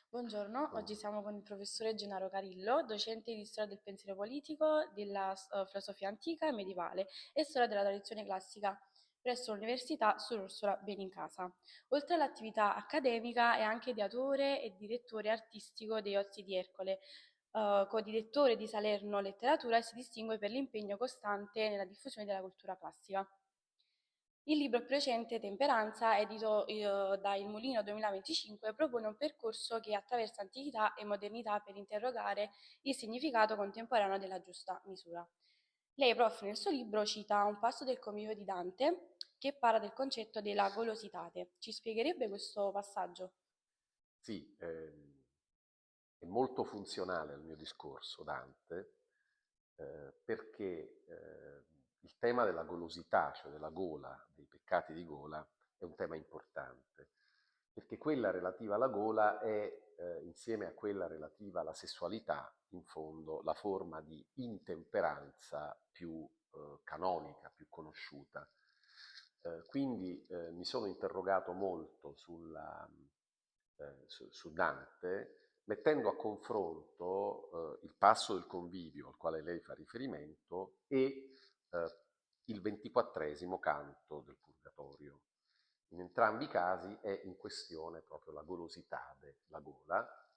Buongiorno, oggi siamo con il professore Gennaro Carillo, docente di storia del pensiero politico, della filosofia antica e medievale e storia della tradizione classica presso l'Università Suor Ursula Benincasa. Oltre all'attività accademica è anche ideatore e direttore artistico dei Ozzi di Ercole, codirettore di Salerno Letteratura e si distingue per l'impegno costante nella diffusione della cultura classica. Il libro più recente, Temperanza, edito da Il Mulino 2025, propone un percorso che attraversa antichità e modernità per interrogare il significato contemporaneo della giusta misura. Lei, prof, nel suo libro cita un passo del Convivio di Dante che parla del concetto della golositate. Ci spiegherebbe questo passaggio? Sì, è molto funzionale al mio discorso Dante, perché il tema della golosità, cioè della gola, dei peccati di gola, è un tema importante, perché quella relativa alla gola è, insieme a quella relativa alla sessualità, in fondo, la forma di intemperanza più canonica, più conosciuta. Quindi mi sono interrogato molto su Dante, mettendo a confronto il passo del convivio al quale lei fa riferimento e il 24° canto del Purgatorio. In entrambi i casi è in questione proprio la golositade, la gola,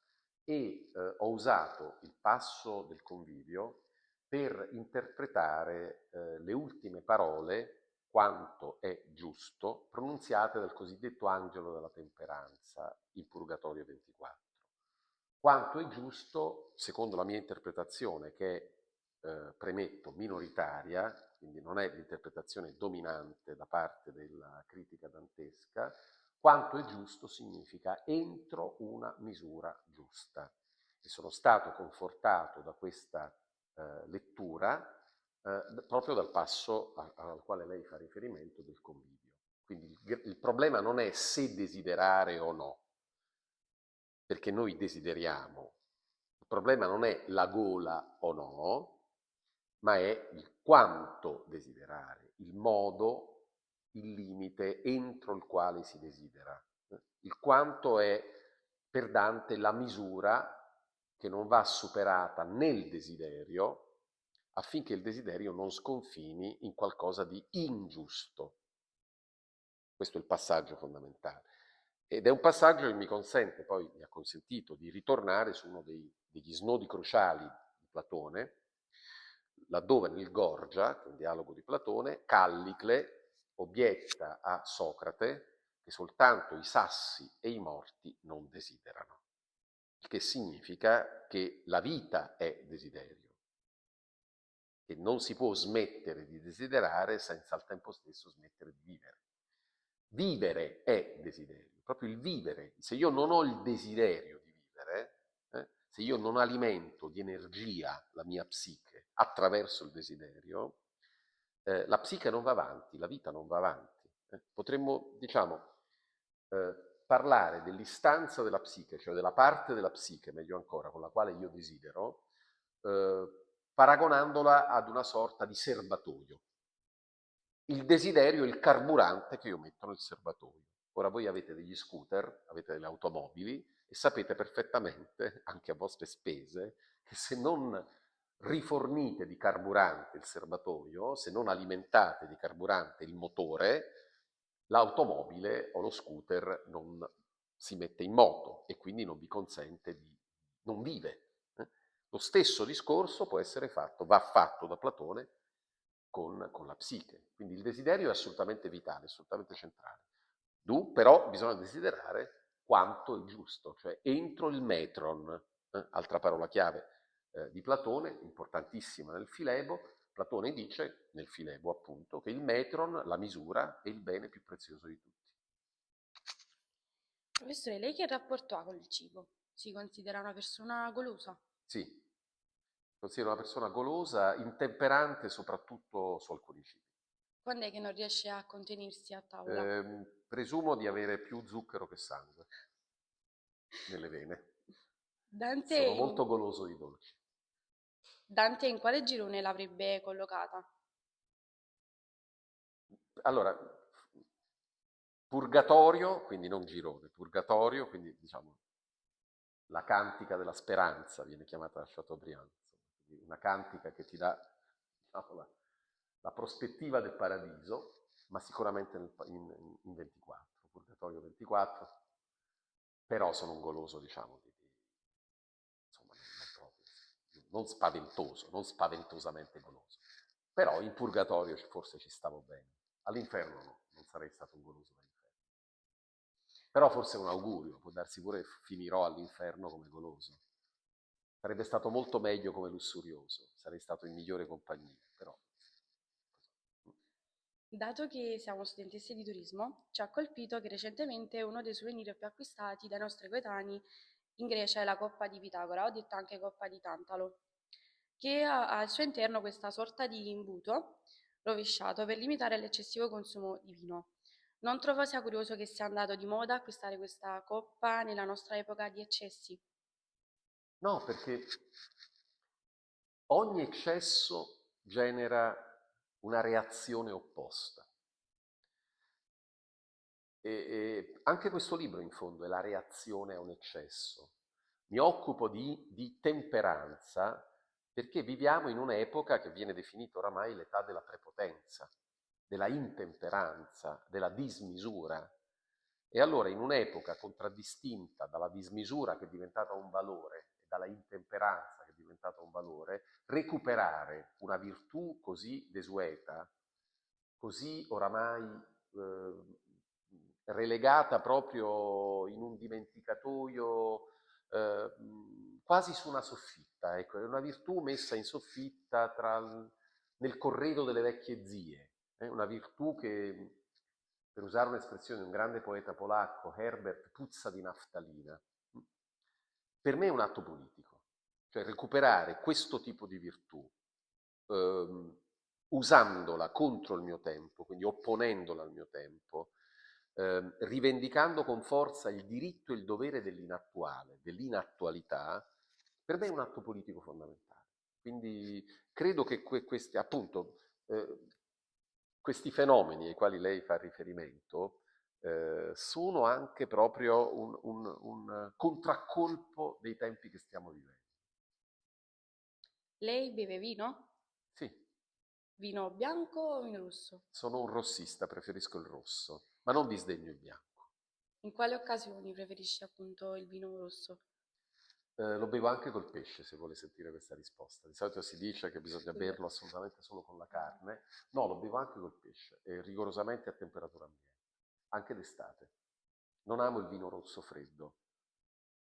e ho usato il passo del convivio per interpretare le ultime parole, quanto è giusto, pronunziate dal cosiddetto angelo della temperanza in Purgatorio 24. Quanto è giusto, secondo la mia interpretazione, che è, premetto, minoritaria, quindi non è l'interpretazione dominante da parte della critica dantesca, quanto è giusto significa entro una misura giusta. E sono stato confortato da questa lettura proprio dal passo al quale lei fa riferimento del convivio. Quindi il problema non è se desiderare o no, perché noi desideriamo. Il problema non è la gola o no, ma è il quanto desiderare, il modo, il limite entro il quale si desidera. Il quanto è per Dante la misura che non va superata nel desiderio affinché il desiderio non sconfini in qualcosa di ingiusto. Questo è il passaggio fondamentale. Ed è un passaggio che mi consente, poi mi ha consentito di ritornare su uno degli snodi cruciali di Platone, laddove nel Gorgia, che è un dialogo di Platone, Callicle obietta a Socrate che soltanto i sassi e i morti non desiderano, il che significa che la vita è desiderio, che non si può smettere di desiderare senza al tempo stesso smettere di vivere. Vivere è desiderio, proprio il vivere. Se io non ho il desiderio di vivere, se io non alimento di energia la mia psiche attraverso il desiderio, la psiche non va avanti, la vita non va avanti. Potremmo, diciamo, parlare dell'istanza della psiche, cioè della parte della psiche, meglio ancora, con la quale io desidero, eh, paragonandola ad una sorta di serbatoio. Il desiderio è il carburante che io metto nel serbatoio. Ora voi avete degli scooter, avete delle automobili e sapete perfettamente, anche a vostre spese, che se non rifornite di carburante il serbatoio, se non alimentate di carburante il motore, l'automobile o lo scooter non si mette in moto e quindi non vi consente di, non vive. Lo stesso discorso può essere fatto, va fatto da Platone con la psiche. Quindi il desiderio è assolutamente vitale, assolutamente centrale. Però bisogna desiderare quanto è giusto, cioè entro il metron, altra parola chiave di Platone, importantissima nel Filebo. Platone dice, nel Filebo appunto, che il metron, la misura, è il bene più prezioso di tutti. Professore, lei che rapporto ha con il cibo? Si considera una persona golosa? Sì, considero una persona golosa, intemperante soprattutto su alcuni cibi. Quando è che non riesce a contenersi a tavola? Presumo di avere più zucchero che sangue nelle vene. Dante Sono in, molto goloso di dolci. Dante in quale girone l'avrebbe collocata? Allora, purgatorio, quindi non girone, purgatorio, quindi diciamo la cantica della speranza viene chiamata da Chateaubriand, quindi una cantica che ti dà, diciamo, la prospettiva del paradiso, ma sicuramente in 24, Purgatorio 24, però sono un goloso, diciamo, insomma, non spaventoso, non spaventosamente goloso, però in Purgatorio forse ci stavo bene, all'inferno no, non sarei stato un goloso dell'inferno, però forse è un augurio, può darsi pure che finirò all'inferno come goloso. Sarebbe stato molto meglio come lussurioso, sarei stato in migliore compagnia, però. Dato che siamo studentesse di turismo, ci ha colpito che recentemente uno dei souvenir più acquistati dai nostri coetanei in Grecia è la coppa di Pitagora, o detta anche coppa di Tantalo, che ha al suo interno questa sorta di imbuto rovesciato per limitare l'eccessivo consumo di vino. Non trovo sia curioso che sia andato di moda acquistare questa coppa nella nostra epoca di eccessi. No, perché ogni eccesso genera una reazione opposta. E anche questo libro, in fondo, è la reazione a un eccesso. Mi occupo di temperanza perché viviamo in un'epoca che viene definita oramai l'età della prepotenza, della intemperanza, della dismisura. E allora in un'epoca contraddistinta dalla dismisura che è diventata un valore e dalla intemperanza che è diventata un valore, recuperare una virtù così desueta, così oramai relegata proprio in un dimenticatoio, eh, quasi su una soffitta, ecco, è una virtù messa in soffitta nel corredo delle vecchie zie, una virtù che, per usare un'espressione di un grande poeta polacco, Herbert, puzza di naftalina. Per me è un atto politico, cioè recuperare questo tipo di virtù, ehm, usandola contro il mio tempo, quindi opponendola al mio tempo, rivendicando con forza il diritto e il dovere dell'inattuale, dell'inattualità, per me è un atto politico fondamentale. Quindi credo che questi, appunto, questi fenomeni ai quali lei fa riferimento sono anche proprio un contraccolpo dei tempi che stiamo vivendo. Lei beve vino? Sì, Vino bianco o vino rosso? sono un rossista, preferisco il rosso, ma non disdegno il bianco. In quali occasioni preferisce appunto il vino rosso? Lo bevo anche col pesce, se vuole sentire questa risposta. Di solito si dice che bisogna Scusa. berlo assolutamente solo con la carne. No, lo bevo anche col pesce, e rigorosamente a temperatura ambiente, anche d'estate. Non amo il vino rosso freddo,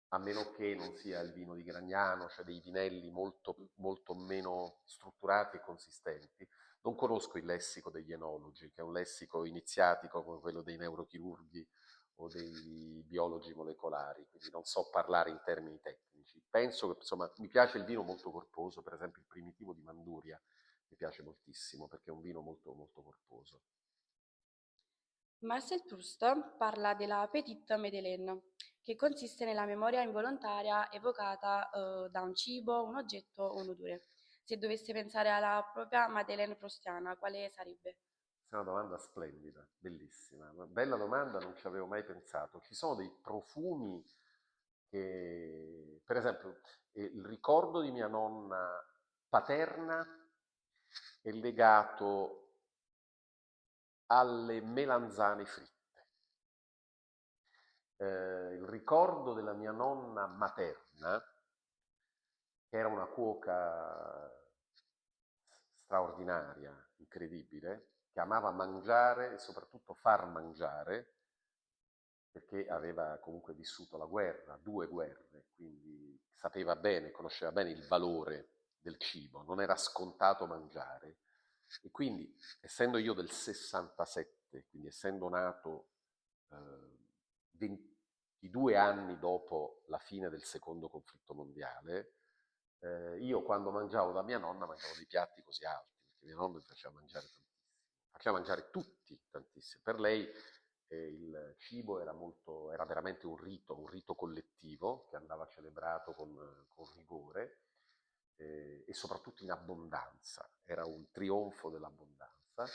a meno che non sia il vino di Gragnano, cioè dei vinelli molto, molto meno strutturati e consistenti. Non conosco il lessico degli enologi, che è un lessico iniziatico come quello dei neurochirurghi o dei biologi molecolari, quindi non so parlare in termini tecnici. Penso che, insomma, mi piace il vino molto corposo, per esempio il primitivo di Manduria mi piace moltissimo perché è un vino molto, molto corposo. Marcel Proust parla della Petite Madeleine, che consiste nella memoria involontaria evocata da un cibo, un oggetto o un odore. Se dovesse pensare alla propria Madeleine proustiana, quale sarebbe? Questa è una domanda splendida, bellissima, una bella domanda, non ci avevo mai pensato. Ci sono dei profumi che, per esempio, il ricordo di mia nonna paterna è legato alle melanzane fritte. Il ricordo della mia nonna materna, che era una cuoca straordinaria, incredibile, che amava mangiare e soprattutto far mangiare, perché aveva comunque vissuto la guerra, 2 guerre, quindi sapeva bene, conosceva bene il valore del cibo, non era scontato mangiare. E quindi, essendo io del 67, quindi essendo nato 22 anni dopo la fine del secondo conflitto mondiale, io quando mangiavo da mia nonna mangiavo dei piatti così alti, perché mia nonna mi faceva mangiare tantissimo, faceva mangiare tutti tantissimo. Per lei il cibo era veramente un rito collettivo che andava celebrato con rigore e soprattutto in abbondanza, era un trionfo dell'abbondanza.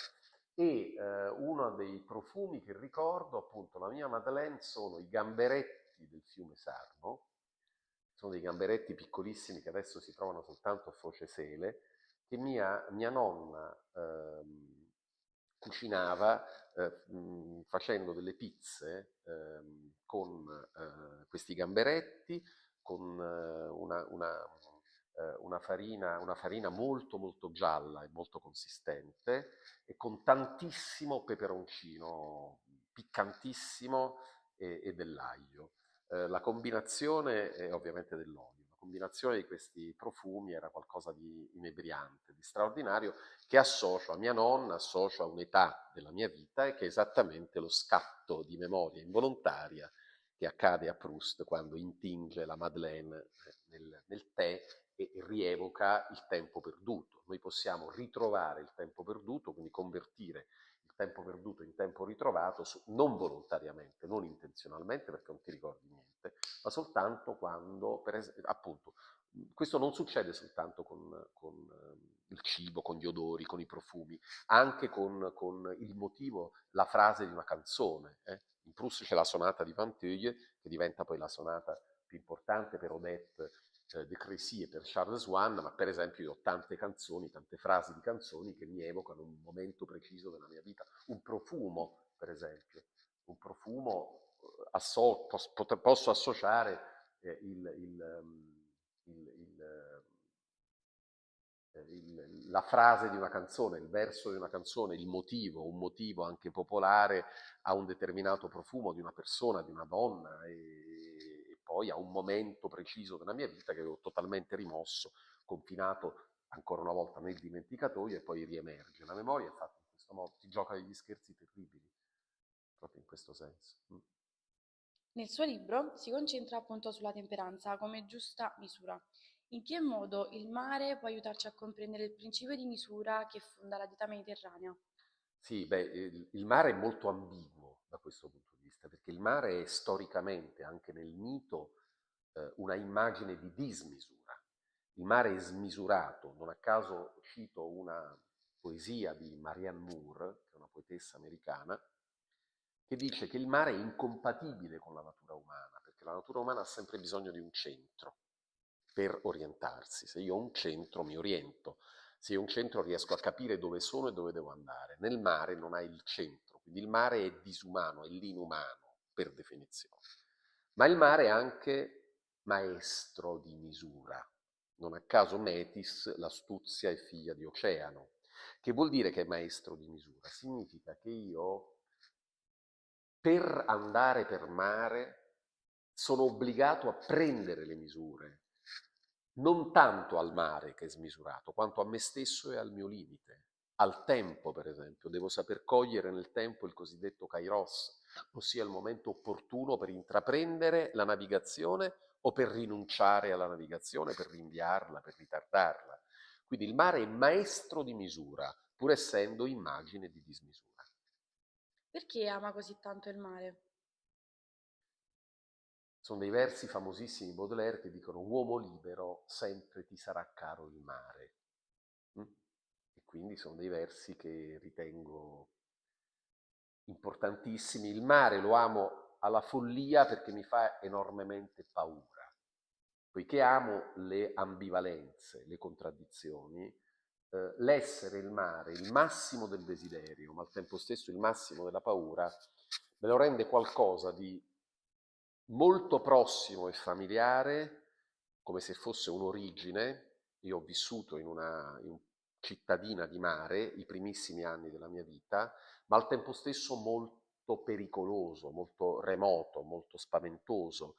E uno dei profumi che ricordo, appunto, la mia Madeleine sono i gamberetti del fiume Sarno, sono dei gamberetti piccolissimi che adesso si trovano soltanto a Foce Sele, che mia nonna cucinava facendo delle pizze con questi gamberetti, con una farina molto molto gialla e molto consistente e con tantissimo peperoncino piccantissimo e dell'aglio. La combinazione è ovviamente dell'olio. La combinazione di questi profumi era qualcosa di inebriante, di straordinario, che associo a mia nonna, associo a un'età della mia vita e che è esattamente lo scatto di memoria involontaria che accade a Proust quando intinge la Madeleine nel tè e rievoca il tempo perduto. Noi possiamo ritrovare il tempo perduto, quindi convertire il tempo perduto in tempo ritrovato, non volontariamente, non intenzionalmente, perché non ti ricordi niente, ma soltanto quando, appunto, questo non succede soltanto con il cibo, con gli odori, con i profumi, anche con il motivo, la frase di una canzone. In Proust c'è la sonata di Vinteuil, che diventa poi la sonata più importante per Odette de Crécy e per Charles Swann, ma per esempio io ho tante canzoni, tante frasi di canzoni che mi evocano un momento preciso della mia vita, un profumo, per esempio, un profumo, posso associare la frase di una canzone, il verso di una canzone, il motivo, un motivo anche popolare a un determinato profumo di una persona, di una donna e poi a un momento preciso della mia vita che avevo totalmente rimosso, confinato ancora una volta nel dimenticatoio e poi riemerge. La memoria è fatta in questo modo, ti gioca degli scherzi terribili, proprio in questo senso. Nel suo libro si concentra appunto sulla temperanza come giusta misura. In che modo il mare può aiutarci a comprendere il principio di misura che fonda la dieta mediterranea? Sì, beh, il mare è molto ambiguo da questo punto di vista, perché il mare è storicamente, anche nel mito, una immagine di dismisura. Il mare è smisurato, non a caso cito una poesia di Marianne Moore, che è una poetessa americana, che dice che il mare è incompatibile con la natura umana, perché la natura umana ha sempre bisogno di un centro per orientarsi. Se io ho un centro mi oriento, se io ho un centro riesco a capire dove sono e dove devo andare. Nel mare non hai il centro, quindi il mare è disumano, è l'inumano per definizione. Ma il mare è anche maestro di misura. Non a caso Metis, l'astuzia è figlia di Oceano. Che vuol dire che è maestro di misura? Significa che io per andare per mare sono obbligato a prendere le misure, non tanto al mare che è smisurato, quanto a me stesso e al mio limite. Al tempo, per esempio, devo saper cogliere nel tempo il cosiddetto kairos, ossia il momento opportuno per intraprendere la navigazione o per rinunciare alla navigazione, per rinviarla, per ritardarla. Quindi il mare è maestro di misura, pur essendo immagine di dismisura. Perché ama così tanto il mare? Sono dei versi famosissimi di Baudelaire che dicono uomo libero, sempre ti sarà caro il mare. Mm? E quindi sono dei versi che ritengo importantissimi. Il mare lo amo alla follia perché mi fa enormemente paura, poiché amo le ambivalenze, le contraddizioni. L'essere il mare, il massimo del desiderio, ma al tempo stesso il massimo della paura, me lo rende qualcosa di molto prossimo e familiare, come se fosse un'origine. Io ho vissuto in cittadina di mare i primissimi anni della mia vita, ma al tempo stesso molto pericoloso, molto remoto, molto spaventoso.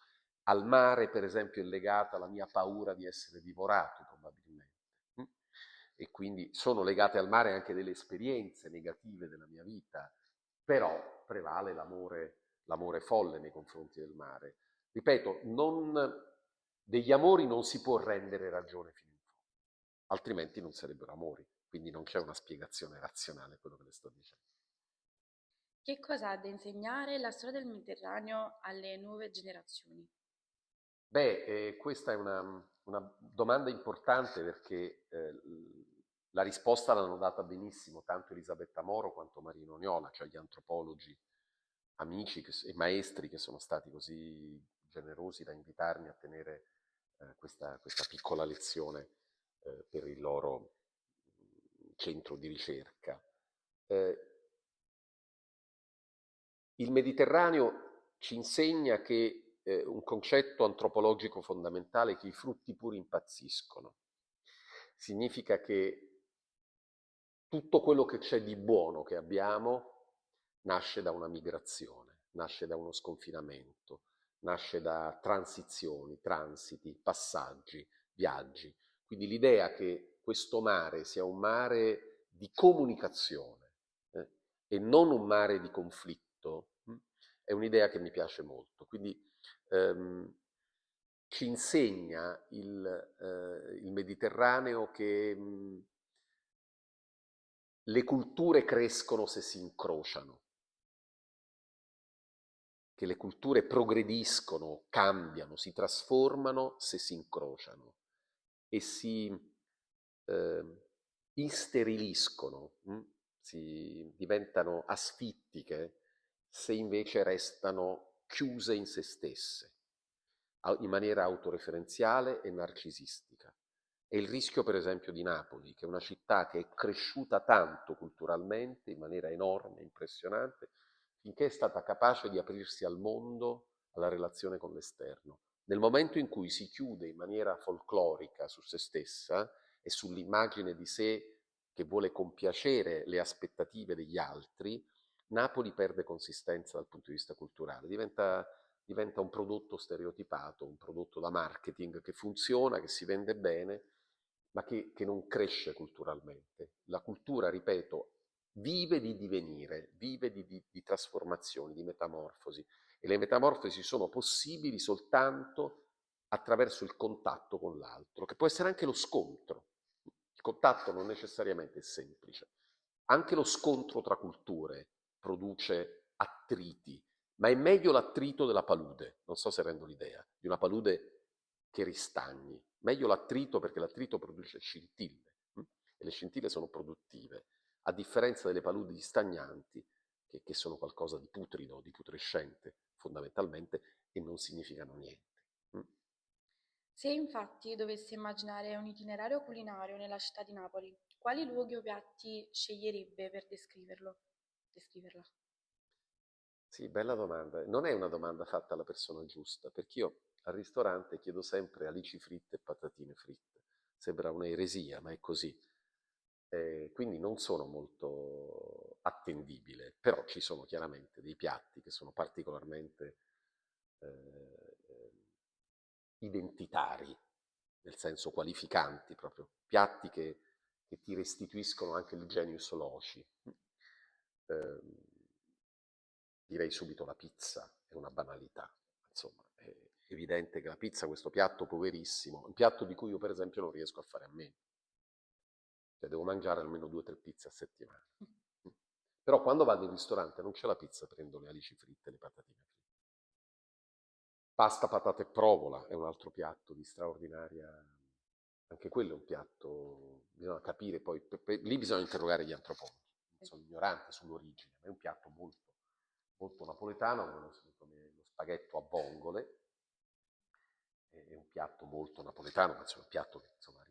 Al mare, per esempio, è legata la mia paura di essere divorato, probabilmente. Mm? E quindi sono legate al mare anche delle esperienze negative della mia vita, però prevale l'amore folle nei confronti del mare. Ripeto, degli amori non si può rendere ragione fino in fondo, altrimenti non sarebbero amori, quindi non c'è una spiegazione razionale a quello che le sto dicendo. Che cosa ha da insegnare la storia del Mediterraneo alle nuove generazioni? Beh, questa è una domanda importante perché la risposta l'hanno data benissimo tanto Elisabetta Moro quanto Marino Niola, cioè gli antropologi amici e maestri che sono stati così generosi da invitarmi a tenere questa piccola lezione per il loro centro di ricerca. Il Mediterraneo ci insegna che un concetto antropologico fondamentale è che i frutti puri impazziscono. Significa che tutto quello che c'è di buono che abbiamo nasce da una migrazione, nasce da uno sconfinamento, nasce da transizioni, transiti, passaggi, viaggi. Quindi l'idea che questo mare sia un mare di comunicazione e non un mare di conflitto è un'idea che mi piace molto. Quindi ci insegna il Mediterraneo che le culture crescono se si incrociano, che le culture progrediscono, cambiano, si trasformano se si incrociano e si isteriliscono, si diventano asfittiche se invece restano chiuse in se stesse, in maniera autoreferenziale e narcisistica. È il rischio, per esempio, di Napoli, che è una città che è cresciuta tanto culturalmente, in maniera enorme, impressionante, finché è stata capace di aprirsi al mondo, alla relazione con l'esterno. Nel momento in cui si chiude in maniera folclorica su se stessa e sull'immagine di sé che vuole compiacere le aspettative degli altri, Napoli perde consistenza dal punto di vista culturale, diventa un prodotto stereotipato, un prodotto da marketing che funziona, che si vende bene, ma che non cresce culturalmente. La cultura, ripeto, vive di divenire, vive di trasformazioni, di metamorfosi. E le metamorfosi sono possibili soltanto attraverso il contatto con l'altro, che può essere anche lo scontro. Il contatto non necessariamente è semplice. Anche lo scontro tra culture produce attriti, ma è meglio l'attrito della palude, non so se rendo l'idea, di una palude che ristagni. Meglio l'attrito perché l'attrito produce scintille e le scintille sono produttive, a differenza delle paludi stagnanti che sono qualcosa di putrido, di putrescente fondamentalmente e non significano niente. Se infatti dovesse immaginare un itinerario culinario nella città di Napoli, quali luoghi o piatti sceglierebbe per descriverla? Sì, bella domanda. Non è una domanda fatta alla persona giusta, perché io al ristorante chiedo sempre alici fritte e patatine fritte. Sembra un'eresia, ma è così. Quindi non sono molto attendibile, però ci sono chiaramente dei piatti che sono particolarmente eh, identitari, nel senso qualificanti proprio, piatti che ti restituiscono anche il genius loci. Eh, direi subito la pizza, è una banalità, insomma, è evidente che la pizza, questo piatto poverissimo, un piatto di cui io per esempio non riesco a fare a meno, cioè devo mangiare almeno 2 o 3 pizze a settimana. Però quando vado in ristorante non c'è la pizza, prendo le alici fritte, le patatine fritte. Pasta, patate e provola è un altro piatto di straordinaria, anche quello è un piatto, bisogna capire poi, lì bisogna interrogare gli antropologi, sono ignoranti sull'origine, ma è un piatto molto, molto napoletano, come lo spaghetto a vongole, è un piatto molto napoletano, ma è un piatto che insomma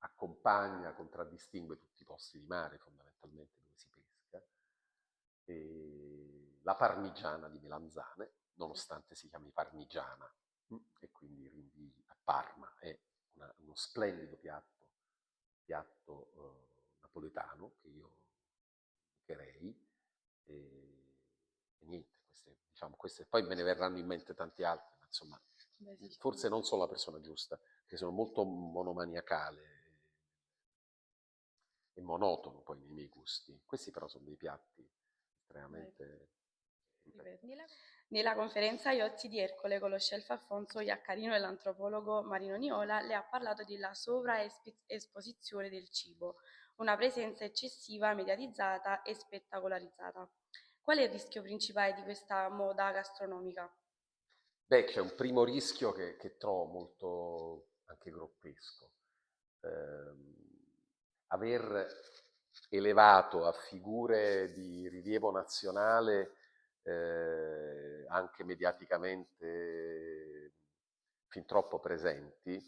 accompagna, contraddistingue tutti i posti di mare fondamentalmente dove si pesca. E la parmigiana di melanzane, nonostante si chiami parmigiana, e quindi rinvii a Parma, è uno splendido piatto napoletano che io indicherei. E niente, queste, poi me ne verranno in mente tanti altri, ma insomma, Beh, sì. forse non sono la persona giusta, perché sono molto monomaniacale e monotono poi nei miei gusti. Questi però sono dei piatti Beh, estremamente. ripeto. Nella conferenza Iozzi di Ercole con lo chef Alfonso Iaccarino e l'antropologo Marino Niola le ha parlato della sovraesposizione del cibo, una presenza eccessiva, mediatizzata e spettacolarizzata. Qual è il rischio principale di questa moda gastronomica? Beh, c'è un primo rischio che trovo molto anche grottesco. Aver elevato a figure di rilievo nazionale, anche mediaticamente fin troppo presenti,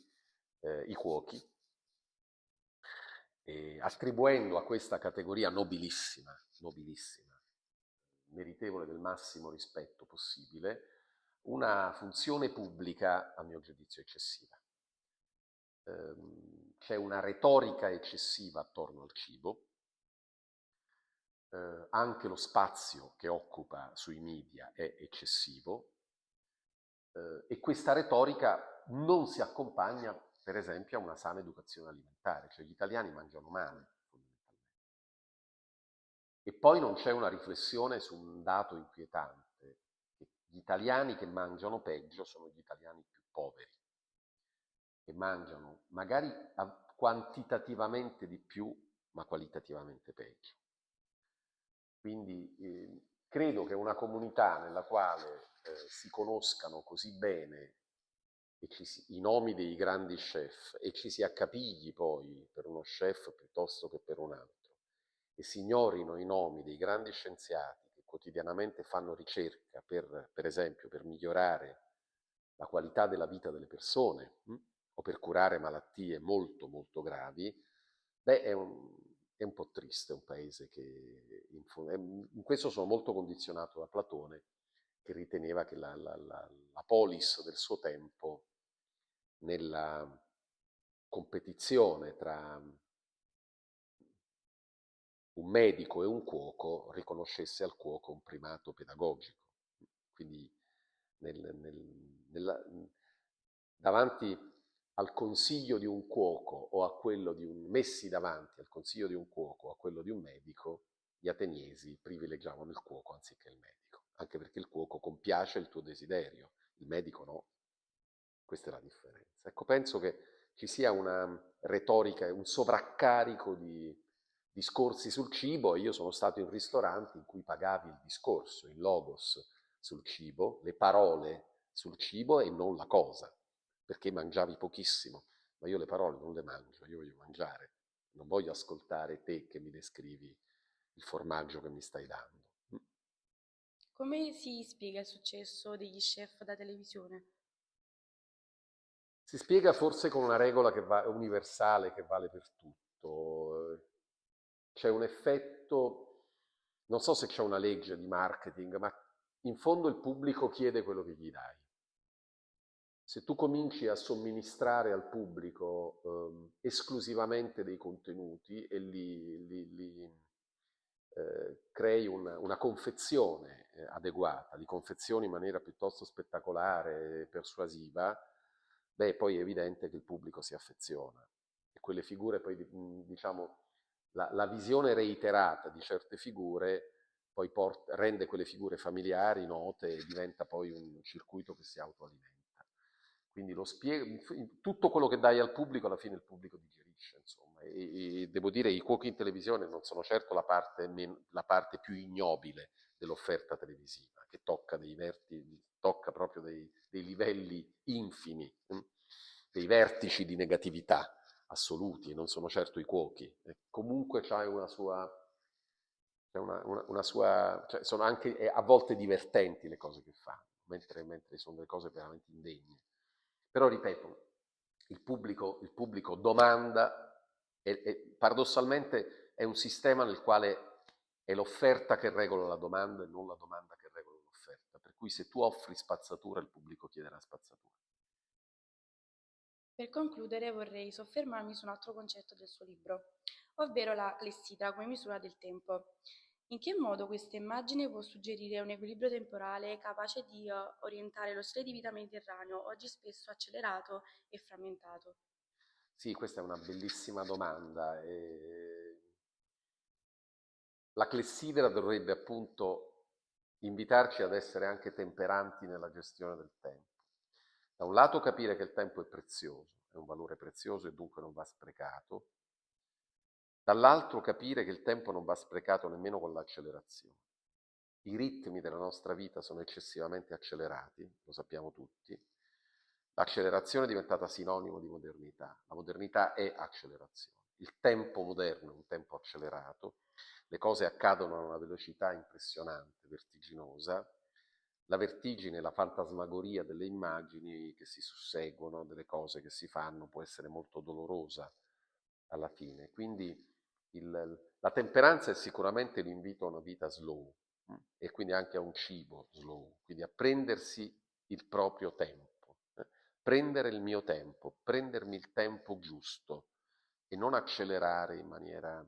i cuochi, attribuendo a questa categoria nobilissima, nobilissima, meritevole del massimo rispetto possibile, una funzione pubblica, a mio giudizio, eccessiva. C'è una retorica eccessiva attorno al cibo, anche lo spazio che occupa sui media è eccessivo, e questa retorica non si accompagna, per esempio, a una sana educazione alimentare, cioè gli italiani mangiano male, fondamentalmente. E poi non c'è una riflessione su un dato inquietante, che gli italiani che mangiano peggio sono gli italiani più poveri, che mangiano magari quantitativamente di più, ma qualitativamente peggio. Quindi credo che una comunità nella quale si conoscano così bene i nomi dei grandi chef e ci si accapigli poi per uno chef piuttosto che per un altro e si ignorino i nomi dei grandi scienziati che quotidianamente fanno ricerca per esempio per migliorare la qualità della vita delle persone o per curare malattie molto molto gravi, beh, è un po' triste un paese che in questo sono molto condizionato da Platone, che riteneva che la polis del suo tempo nella competizione tra un medico e un cuoco riconoscesse al cuoco un primato pedagogico. Quindi nella, davanti al consiglio di un cuoco o a quello di un messi davanti al consiglio di un cuoco o a quello di un medico, gli ateniesi privilegiavano il cuoco anziché il medico, anche perché il cuoco compiace il tuo desiderio, il medico no. Questa è la differenza. Ecco, penso che ci sia una retorica e un sovraccarico di discorsi sul cibo. Io sono stato in ristoranti in cui pagavi il discorso, il logos sul cibo, le parole sul cibo e non la cosa, perché mangiavi pochissimo. Ma io le parole non le mangio, io voglio mangiare. Non voglio ascoltare te che mi descrivi il formaggio che mi stai dando. Come si spiega il successo degli chef da televisione? Si spiega forse con una regola universale che vale per tutto. C'è un effetto, non so se c'è una legge di marketing, ma in fondo il pubblico chiede quello che gli dai. Se tu cominci a somministrare al pubblico esclusivamente dei contenuti e crei una confezione adeguata, li confezioni in maniera piuttosto spettacolare e persuasiva, beh, poi è evidente che il pubblico si affeziona. E quelle figure poi, diciamo, la visione reiterata di certe figure poi rende quelle figure familiari, note, e diventa poi un circuito che si autoalimenta. Quindi tutto quello che dai al pubblico, alla fine il pubblico digerisce, insomma. E devo dire, i cuochi in televisione non sono certo la parte più ignobile dell'offerta televisiva, che tocca proprio dei livelli infimi, dei vertici di negatività assoluti, e non sono certo i cuochi. E comunque c'è una sua, cioè sono anche a volte divertenti le cose che fanno, mentre sono delle cose veramente indegne. Però ripeto, il pubblico domanda e paradossalmente è un sistema nel quale è l'offerta che regola la domanda e non la domanda che regola l'offerta. Per cui se tu offri spazzatura, il pubblico chiederà spazzatura. Per concludere vorrei soffermarmi su un altro concetto del suo libro, ovvero la clessidra come misura del tempo. In che modo questa immagine può suggerire un equilibrio temporale capace di orientare lo stile di vita mediterraneo, oggi spesso accelerato e frammentato? Sì, questa è una bellissima domanda. La clessidra dovrebbe appunto invitarci ad essere anche temperanti nella gestione del tempo. Da un lato capire che il tempo è prezioso, è un valore prezioso e dunque non va sprecato. Dall'altro capire che il tempo non va sprecato nemmeno con l'accelerazione. I ritmi della nostra vita sono eccessivamente accelerati, lo sappiamo tutti. L'accelerazione è diventata sinonimo di modernità. La modernità è accelerazione. Il tempo moderno è un tempo accelerato, le cose accadono a una velocità impressionante, vertiginosa, la vertigine, la fantasmagoria delle immagini che si susseguono, delle cose che si fanno, può essere molto dolorosa alla fine. Quindi la temperanza è sicuramente l'invito a una vita slow, e quindi anche a un cibo slow, quindi a prendersi il proprio tempo, prendere il mio tempo, prendermi il tempo giusto e non accelerare in maniera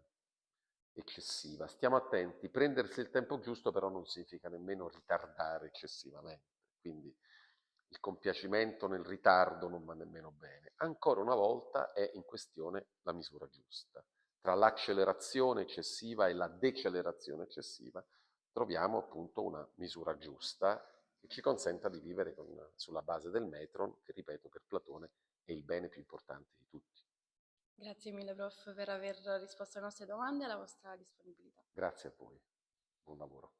eccessiva. Stiamo attenti, prendersi il tempo giusto però non significa nemmeno ritardare eccessivamente, quindi il compiacimento nel ritardo non va nemmeno bene. Ancora una volta è in questione la misura giusta. Tra l'accelerazione eccessiva e la decelerazione eccessiva troviamo appunto una misura giusta che ci consenta di vivere sulla base del metron, che ripeto per Platone è il bene più importante di tutti. Grazie mille, prof, per aver risposto alle nostre domande e alla vostra disponibilità. Grazie a voi, buon lavoro.